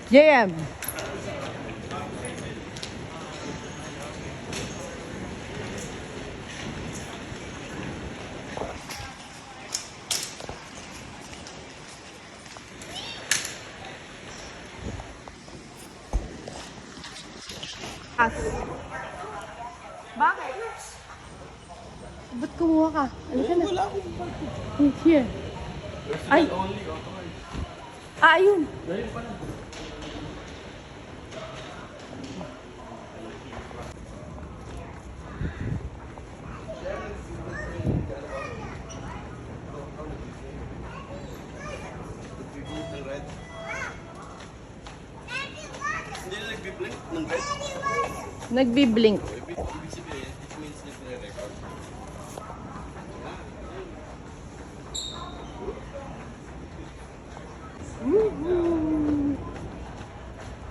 JM. Bakit? Ba't kumuha ka? Ano ka na? Wala akong parking. Here. Ay! Only, Ayun! Dahil pala. Hindi na nagbiblink ng red? Nagbi-blink. Ibig sabihin, it means nagre-record.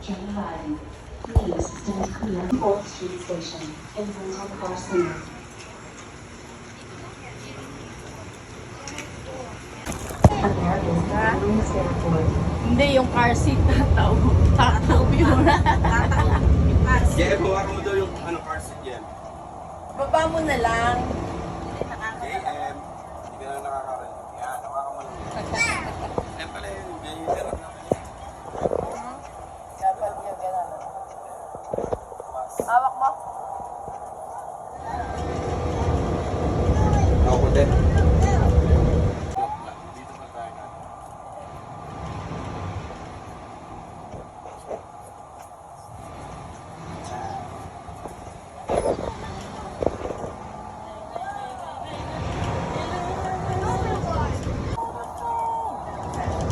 Train please stand clear. 4th Street Station, in front of car center. America's Airlines Airport. Hindi, yung car seat. Tataw yun. Yeah, bawa mo daw yung car seat yan. Baba mo na lang. JM, hindi ka na nakakaroon. Yan, hawakan mo lang. Yan pala yun, ganyan na lang. Dapat yung gano'n. Hawak mo. Ako din. Dito pa tayo natin.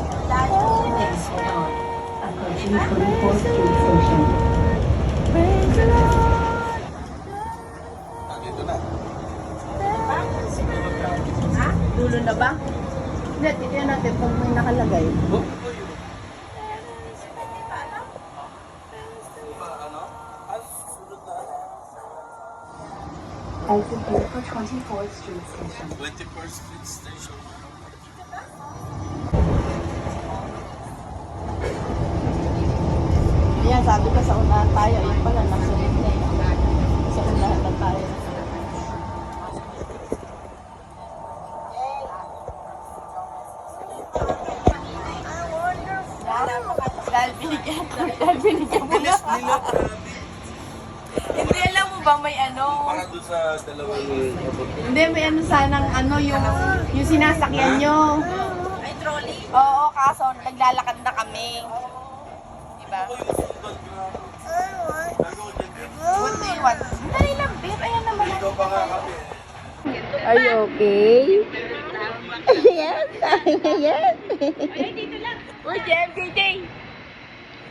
Please hold on. Approaching 24th Street Station. Dito na. Dulo na ba? Hindi, tignan natin kung may nakalagay. Oh, yun. Ano? Sunod na. Exit here for 24th Street Station. 21st Street Station. Ayan, sabi ko sa unahan tayo. Ayan pala, nasunod na eh. Sa unahan na tayo. Dahil binigyan mo na. Nila, Hindi, alam mo ba may ano? para doon sa dalawang abot. Hindi, may ano sanang ano yung sinasakyan nyo. Ay, trolley? Oo, kaso naglalakad na kami. Diba? Ako yung sundot na. Bago dyan. What do you want? Dali lang, babe. Ayan naman. Ikaw pa nga kami. Are you okay? Yes, yes. Ay, dito lang. Uy, JJ.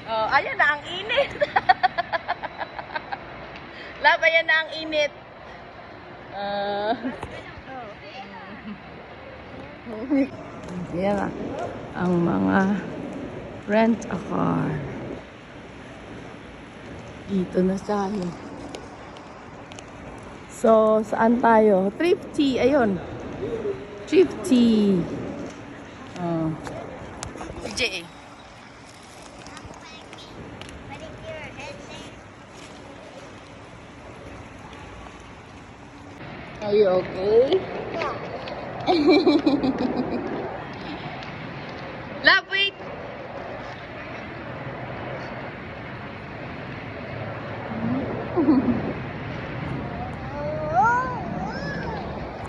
Oh, ayan na ang init. Love, ayan na ang init. Yan na. Ang mga rent a car. Dito na tayo. So, saan tayo? Thrifty. Ayun. Thrifty. Oh. CJ. Are you okay? Love, wait!